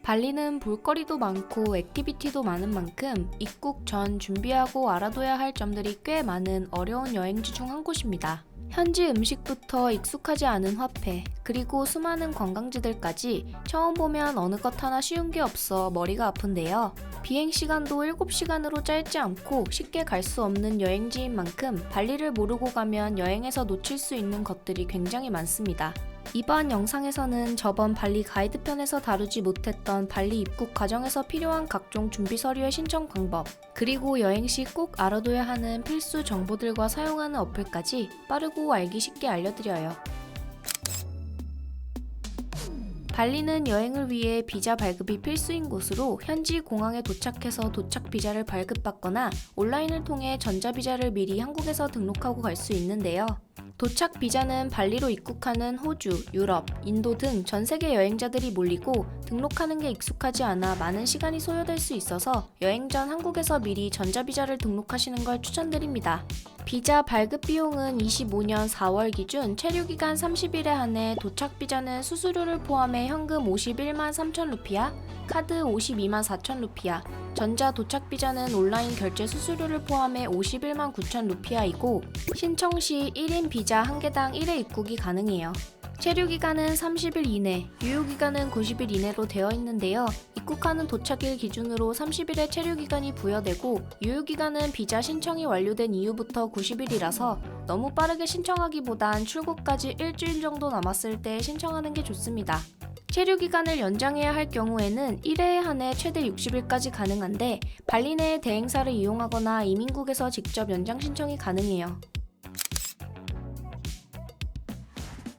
발리는 볼거리도 많고 액티비티도 많은 만큼 입국 전 준비하고 알아둬야 할 점들이 꽤 많은 어려운 여행지 중 한 곳입니다. 현지 음식부터 익숙하지 않은 화폐, 그리고 수많은 관광지들까지 처음 보면 어느 것 하나 쉬운 게 없어 머리가 아픈데요. 비행시간도 7시간으로 짧지 않고 쉽게 갈 수 없는 여행지인 만큼 발리를 모르고 가면 여행에서 놓칠 수 있는 것들이 굉장히 많습니다. 이번 영상에서는 저번 발리 가이드 편에서 다루지 못했던 발리 입국 과정에서 필요한 각종 준비 서류의 신청 방법, 그리고 여행 시 꼭 알아둬야 하는 필수 정보들과 사용하는 어플까지 빠르고 알기 쉽게 알려드려요. 발리는 여행을 위해 비자 발급이 필수인 곳으로 현지 공항에 도착해서 도착 비자를 발급받거나 온라인을 통해 전자비자를 미리 한국에서 등록하고 갈 수 있는데요. 도착 비자는 발리로 입국하는 호주, 유럽, 인도 등 전 세계 여행자들이 몰리고 등록하는 게 익숙하지 않아 많은 시간이 소요될 수 있어서 여행 전 한국에서 미리 전자비자를 등록하시는 걸 추천드립니다. 비자 발급 비용은 25년 4월 기준 체류기간 30일에 한해 도착 비자는 수수료를 포함해 현금 51만 3천 루피아, 카드 52만 4천 루피아, 전자 도착 비자는 온라인 결제 수수료를 포함해 51만 9천 루피아이고 신청 시 1인 비자 1개당 1회 입국이 가능해요. 체류기간은 30일 이내, 유효기간은 90일 이내로 되어 있는데요. 입국하는 도착일 기준으로 30일의 체류기간이 부여되고 유효기간은 비자 신청이 완료된 이후부터 90일이라서 너무 빠르게 신청하기보단 출국까지 일주일 정도 남았을 때 신청하는 게 좋습니다. 체류기간을 연장해야 할 경우에는 1회에 한해 최대 60일까지 가능한데 발리 내의 대행사를 이용하거나 이민국에서 직접 연장 신청이 가능해요.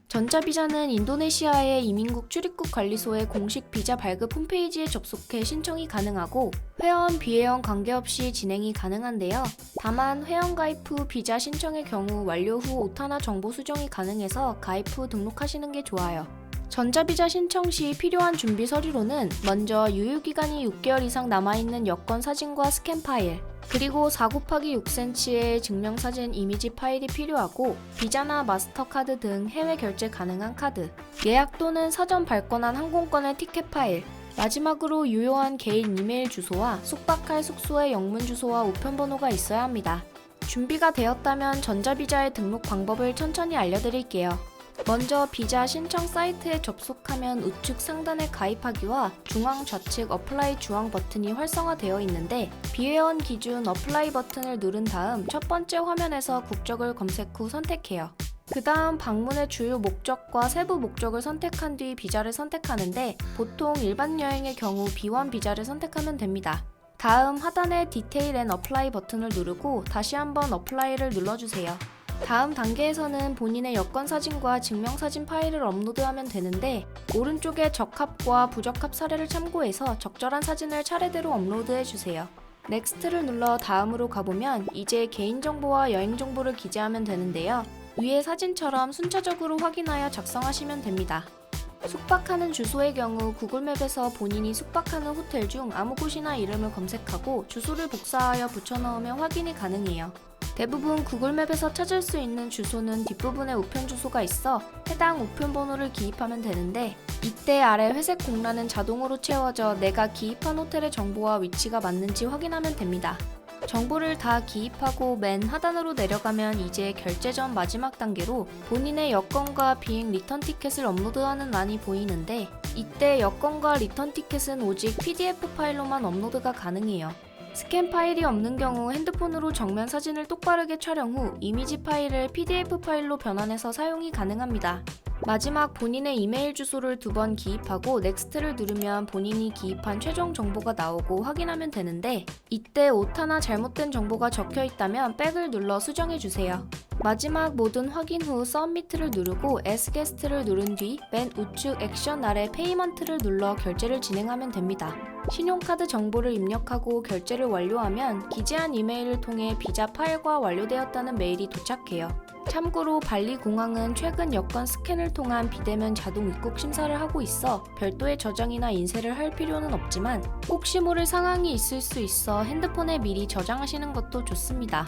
전자비자는 인도네시아의 이민국 출입국 관리소의 공식 비자 발급 홈페이지에 접속해 신청이 가능하고 회원, 비회원 관계없이 진행이 가능한데요. 다만 회원 가입 후 비자 신청의 경우 완료 후 오타나 정보 수정이 가능해서 가입 후 등록하시는 게 좋아요. 전자비자 신청 시 필요한 준비 서류로는 먼저 유효기간이 6개월 이상 남아있는 여권 사진과 스캔 파일, 그리고 4×6cm의 증명사진 이미지 파일이 필요하고 비자나 마스터카드 등 해외 결제 가능한 카드, 예약 또는 사전 발권한 항공권의 티켓 파일, 마지막으로 유효한 개인 이메일 주소와 숙박할 숙소의 영문 주소와 우편번호가 있어야 합니다. 준비가 되었다면 전자비자의 등록 방법을 천천히 알려드릴게요. 먼저 비자 신청 사이트에 접속하면 우측 상단에 가입하기와 중앙 좌측 어플라이 주황 버튼이 활성화되어 있는데 비회원 기준 어플라이 버튼을 누른 다음 첫 번째 화면에서 국적을 검색 후 선택해요. 그 다음 방문의 주요 목적과 세부 목적을 선택한 뒤 비자를 선택하는데 보통 일반 여행의 경우 B1 비자를 선택하면 됩니다. 다음 하단의 디테일 앤 어플라이 버튼을 누르고 다시 한번 어플라이를 눌러주세요. 다음 단계에서는 본인의 여권 사진과 증명사진 파일을 업로드하면 되는데 오른쪽에 적합과 부적합 사례를 참고해서 적절한 사진을 차례대로 업로드해주세요. 넥스트를 눌러 다음으로 가보면 이제 개인정보와 여행정보를 기재하면 되는데요. 위의 사진처럼 순차적으로 확인하여 작성하시면 됩니다. 숙박하는 주소의 경우 구글맵에서 본인이 숙박하는 호텔 중 아무 곳이나 이름을 검색하고 주소를 복사하여 붙여넣으면 확인이 가능해요. 대부분 구글맵에서 찾을 수 있는 주소는 뒷부분에 우편 주소가 있어 해당 우편 번호를 기입하면 되는데 이때 아래 회색 공란은 자동으로 채워져 내가 기입한 호텔의 정보와 위치가 맞는지 확인하면 됩니다. 정보를 다 기입하고 맨 하단으로 내려가면 이제 결제 전 마지막 단계로 본인의 여권과 비행 리턴 티켓을 업로드하는 란이 보이는데 이때 여권과 리턴 티켓은 오직 PDF 파일로만 업로드가 가능해요. 스캔 파일이 없는 경우 핸드폰으로 정면 사진을 똑바르게 촬영 후 이미지 파일을 PDF 파일로 변환해서 사용이 가능합니다. 마지막 본인의 이메일 주소를 2번 기입하고 넥스트를 누르면 본인이 기입한 최종 정보가 나오고 확인하면 되는데 이때 오타나 잘못된 정보가 적혀 있다면 백을 눌러 수정해주세요. 마지막 모든 확인 후 서밋을 누르고 As Guest를 누른 뒤 맨 우측 액션 아래 페이먼트를 눌러 결제를 진행하면 됩니다. 신용카드 정보를 입력하고 결제를 완료하면 기재한 이메일을 통해 비자 파일과 완료되었다는 메일이 도착해요. 참고로 발리 공항은 최근 여권 스캔을 통한 비대면 자동 입국 심사를 하고 있어 별도의 저장이나 인쇄를 할 필요는 없지만 혹시 모를 상황이 있을 수 있어 핸드폰에 미리 저장하시는 것도 좋습니다.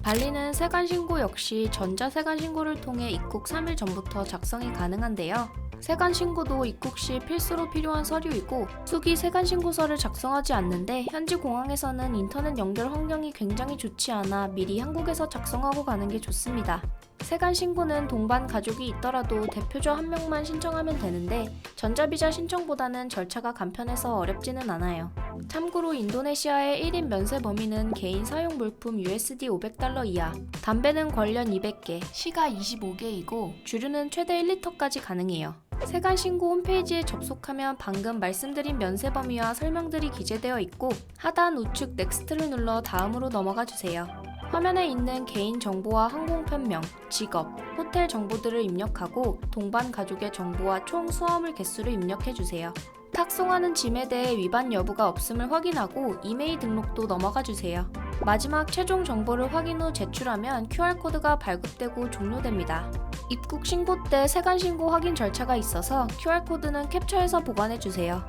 발리는 세관 신고 역시 전자 세관 신고를 통해 입국 3일 전부터 작성이 가능한데요. 세관 신고도 입국 시 필수로 필요한 서류이고 수기 세관 신고서를 작성하지 않는데 현지 공항에서는 인터넷 연결 환경이 굉장히 좋지 않아 미리 한국에서 작성하고 가는 게 좋습니다. 세관 신고는 동반 가족이 있더라도 대표자 한 명만 신청하면 되는데 전자비자 신청보다는 절차가 간편해서 어렵지는 않아요. 참고로 인도네시아의 1인 면세 범위는 개인 사용 물품 USD 500달러 이하, 담배는 권련 200개, 시가 25개이고 주류는 최대 1리터까지 가능해요. 세관 신고 홈페이지에 접속하면 방금 말씀드린 면세 범위와 설명들이 기재되어 있고 하단 우측 넥스트를 눌러 다음으로 넘어가 주세요. 화면에 있는 개인 정보와 항공편명, 직업, 호텔 정보들을 입력하고 동반 가족의 정보와 총 수화물 개수를 입력해주세요. 탁송하는 짐에 대해 위반 여부가 없음을 확인하고 이메일 등록도 넘어가 주세요. 마지막 최종 정보를 확인 후 제출하면 QR코드가 발급되고 종료됩니다. 입국 신고 때 세관 신고 확인 절차가 있어서 QR코드는 캡처해서 보관해주세요.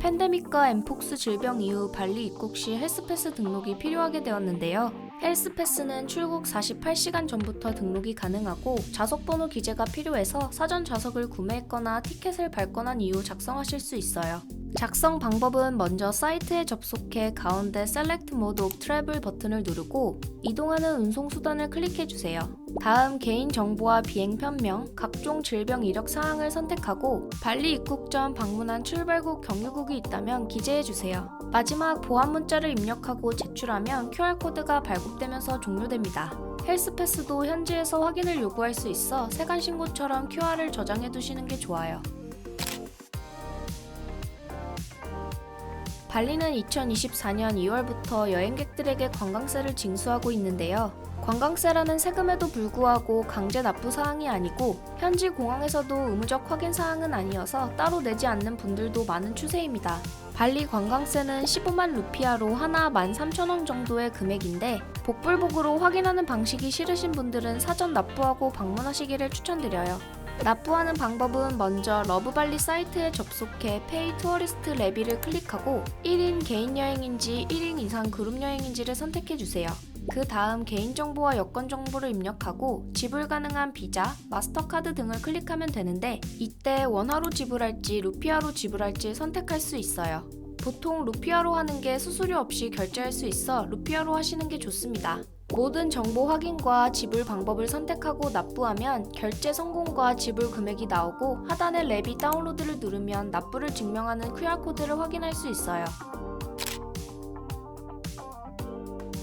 팬데믹과 엠폭스 질병 이후 발리 입국 시 헬스패스 등록이 필요하게 되었는데요. 헬스패스는 출국 48시간 전부터 등록이 가능하고 좌석번호 기재가 필요해서 사전 좌석을 구매했거나 티켓을 발권한 이후 작성하실 수 있어요. 작성 방법은 먼저 사이트에 접속해 가운데 Select Mode of Travel 버튼을 누르고 이동하는 운송수단을 클릭해주세요. 다음 개인 정보와 비행 편명, 각종 질병 이력 사항을 선택하고 발리 입국 전 방문한 출발국 경유국이 있다면 기재해주세요. 마지막 보안 문자를 입력하고 제출하면 QR코드가 발급되면서 종료됩니다. 헬스패스도 현지에서 확인을 요구할 수 있어 세관 신고처럼 QR을 저장해 두시는 게 좋아요. 발리는 2024년 2월부터 여행객들에게 관광세를 징수하고 있는데요. 관광세라는 세금에도 불구하고 강제 납부 사항이 아니고 현지 공항에서도 의무적 확인 사항은 아니어서 따로 내지 않는 분들도 많은 추세입니다. 발리 관광세는 15만 루피아로 하나 13,000원 정도의 금액인데 복불복으로 확인하는 방식이 싫으신 분들은 사전 납부하고 방문하시기를 추천드려요. 납부하는 방법은 먼저 러브발리 사이트에 접속해 페이 투어리스트 레비를 클릭하고 1인 개인 여행인지 1인 이상 그룹 여행인지를 선택해주세요. 그 다음 개인정보와 여권정보를 입력하고 지불 가능한 비자, 마스터카드 등을 클릭하면 되는데 이때 원화로 지불할지 루피아로 지불할지 선택할 수 있어요. 보통 루피아로 하는 게 수수료 없이 결제할 수 있어 루피아로 하시는 게 좋습니다. 모든 정보 확인과 지불 방법을 선택하고 납부하면 결제 성공과 지불 금액이 나오고 하단의 레비 다운로드를 누르면 납부를 증명하는 QR코드를 확인할 수 있어요.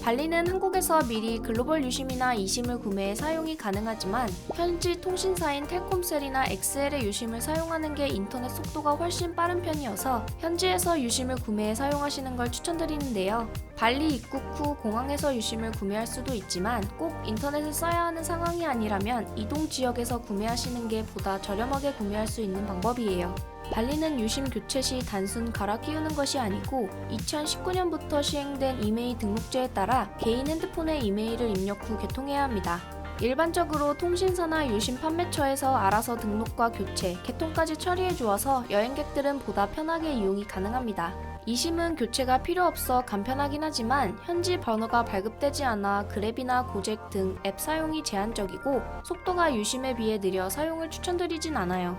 발리는 한국에서 미리 글로벌 유심이나 이심을 구매해 사용이 가능하지만 현지 통신사인 텔콤셀이나 엑스엘의 유심을 사용하는 게 인터넷 속도가 훨씬 빠른 편이어서 현지에서 유심을 구매해 사용하시는 걸 추천드리는데요. 발리 입국 후 공항에서 유심을 구매할 수도 있지만 꼭 인터넷을 써야 하는 상황이 아니라면 이동 지역에서 구매하시는 게 보다 저렴하게 구매할 수 있는 방법이에요. 발리는 유심 교체 시 단순 갈아 끼우는 것이 아니고 2019년부터 시행된 이메일 등록제에 따라 개인 핸드폰에 이메일을 입력 후 개통해야 합니다. 일반적으로 통신사나 유심 판매처에서 알아서 등록과 교체, 개통까지 처리해 주어서 여행객들은 보다 편하게 이용이 가능합니다. 이심은 교체가 필요 없어 간편하긴 하지만 현지 번호가 발급되지 않아 그랩이나 고잭 등 앱 사용이 제한적이고 속도가 유심에 비해 느려 사용을 추천드리진 않아요.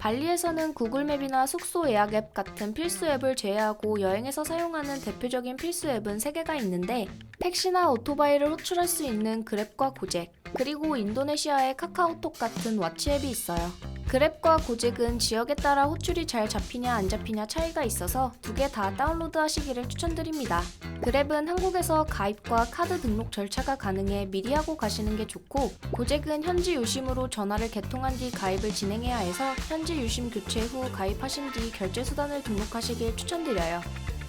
발리에서는 구글맵이나 숙소 예약 앱 같은 필수 앱을 제외하고 여행에서 사용하는 대표적인 필수 앱은 3개가 있는데 택시나 오토바이를 호출할 수 있는 그랩과 고잭, 그리고 인도네시아의 카카오톡 같은 와치 앱이 있어요. 그랩과 고잭은 지역에 따라 호출이 잘 잡히냐 안 잡히냐 차이가 있어서 2개 다 다운로드 하시기를 추천드립니다. 그랩은 한국에서 가입과 카드 등록 절차가 가능해 미리 하고 가시는 게 좋고 고잭은 현지 유심으로 전화를 개통한 뒤 가입을 진행해야 해서 현지 유심 교체 후 가입하신 뒤 결제 수단을 등록하시길 추천드려요.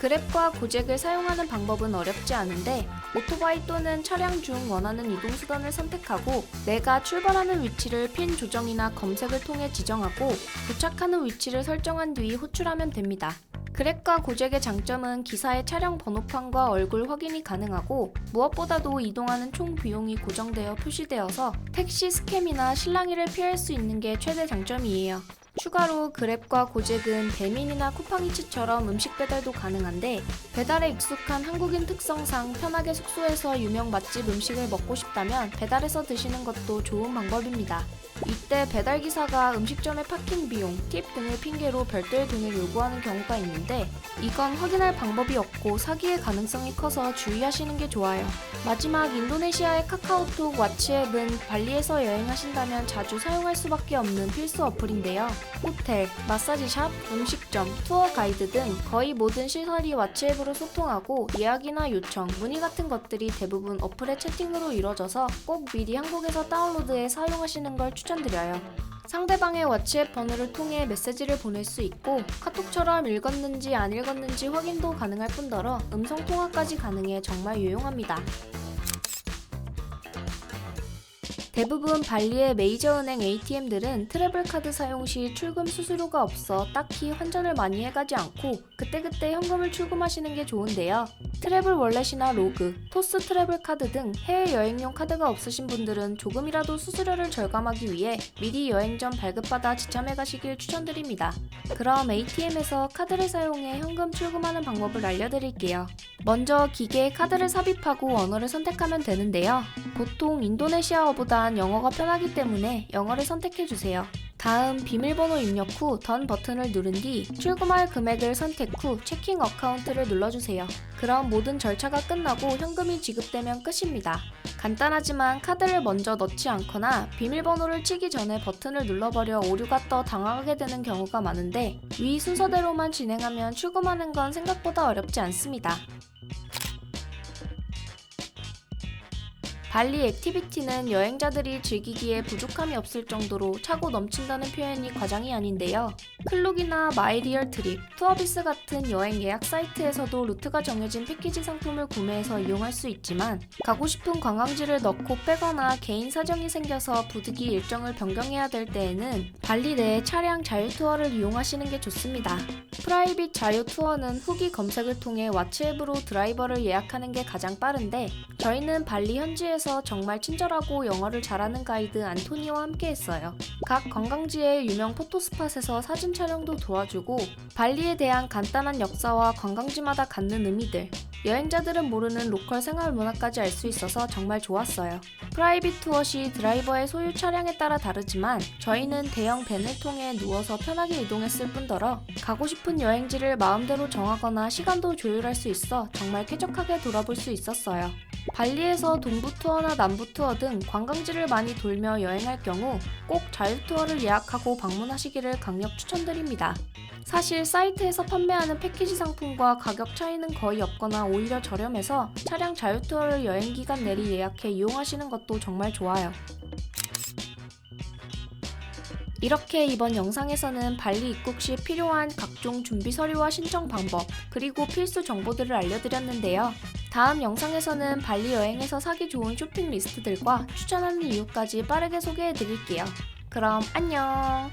그랩과 고잭을 사용하는 방법은 어렵지 않은데 오토바이 또는 차량 중 원하는 이동수단을 선택하고 내가 출발하는 위치를 핀 조정이나 검색을 통해 지정하고 도착하는 위치를 설정한 뒤 호출하면 됩니다. 그랩과 고잭의 장점은 기사의 차량 번호판과 얼굴 확인이 가능하고 무엇보다도 이동하는 총 비용이 고정되어 표시되어서 택시 스캠이나 실랑이를 피할 수 있는 게 최대 장점이에요. 추가로 그랩과 고잭은 배민이나 쿠팡이츠처럼 음식 배달도 가능한데 배달에 익숙한 한국인 특성상 편하게 숙소에서 유명 맛집 음식을 먹고 싶다면 배달해서 드시는 것도 좋은 방법입니다. 이때 배달기사가 음식점의 파킹 비용, 팁 등을 핑계로 별도의 돈을 요구하는 경우가 있는데 이건 확인할 방법이 없고 사기의 가능성이 커서 주의하시는 게 좋아요. 마지막 인도네시아의 카카오톡 와치 앱은 발리에서 여행하신다면 자주 사용할 수밖에 없는 필수 어플인데요. 호텔, 마사지샵, 음식점, 투어 가이드 등 거의 모든 시설이 와치 앱으로 소통하고 예약이나 요청, 문의 같은 것들이 대부분 어플의 채팅으로 이루어져서 꼭 미리 한국에서 다운로드해 사용하시는 걸 추천드려요. 상대방의 워치앱 번호를 통해 메시지를 보낼 수 있고 카톡처럼 읽었는지 안 읽었는지 확인도 가능할 뿐더러 음성통화까지 가능해 정말 유용합니다. 대부분 발리의 메이저 은행 ATM들은 트래블카드 사용 시 출금 수수료가 없어 딱히 환전을 많이 해가지 않고 그때그때 현금을 출금하시는 게 좋은데요. 트래블 월렛이나 로그, 토스 트래블 카드 등 해외 여행용 카드가 없으신 분들은 조금이라도 수수료를 절감하기 위해 미리 여행 전 발급받아 지참해 가시길 추천드립니다. 그럼 ATM에서 카드를 사용해 현금 출금하는 방법을 알려드릴게요. 먼저 기계에 카드를 삽입하고 언어를 선택하면 되는데요. 보통 인도네시아어보단 영어가 편하기 때문에 영어를 선택해주세요. 다음 비밀번호 입력 후 던 버튼을 누른 뒤 출금할 금액을 선택 후 체킹 어카운트를 눌러주세요. 그럼 모든 절차가 끝나고 현금이 지급되면 끝입니다. 간단하지만 카드를 먼저 넣지 않거나 비밀번호를 치기 전에 버튼을 눌러버려 오류가 떠 당황하게 되는 경우가 많은데 위 순서대로만 진행하면 출금하는 건 생각보다 어렵지 않습니다. 발리 액티비티는 여행자들이 즐기기에 부족함이 없을 정도로 차고 넘친다는 표현이 과장이 아닌데요. 클룩이나 마이리얼 트립, 투어비스 같은 여행 예약 사이트에서도 루트가 정해진 패키지 상품을 구매해서 이용할 수 있지만 가고 싶은 관광지를 넣고 빼거나 개인 사정이 생겨서 부득이 일정을 변경해야 될 때에는 발리 내 차량 자유 투어를 이용하시는 게 좋습니다. 프라이빗 자유 투어는 후기 검색을 통해 와치 앱으로 드라이버를 예약하는 게 가장 빠른데 저희는 발리 현지에서 정말 친절하고 영어를 잘하는 가이드 안토니와 함께 했어요. 각 관광지의 유명 포토스팟에서 사진 촬영도 도와주고 발리에 대한 간단한 역사와 관광지마다 갖는 의미들, 여행자들은 모르는 로컬 생활 문화까지 알 수 있어서 정말 좋았어요. 프라이빗 투어 시 드라이버의 소유 차량에 따라 다르지만 저희는 대형 밴을 통해 누워서 편하게 이동했을 뿐더러 가고 싶은 여행지를 마음대로 정하거나 시간도 조율할 수 있어 정말 쾌적하게 돌아볼 수 있었어요. 발리에서 동부 투어나 남부 투어 등 관광지를 많이 돌며 여행할 경우 꼭 자유 투어를 예약하고 방문하시기를 강력 추천드립니다. 사실 사이트에서 판매하는 패키지 상품과 가격 차이는 거의 없거나 오히려 저렴해서 차량 자유 투어를 여행 기간 내리 예약해 이용하시는 것도 정말 좋아요. 이렇게 이번 영상에서는 발리 입국 시 필요한 각종 준비 서류와 신청 방법, 그리고 필수 정보들을 알려드렸는데요. 다음 영상에서는 발리 여행에서 사기 좋은 쇼핑 리스트들과 추천하는 이유까지 빠르게 소개해드릴게요. 그럼 안녕!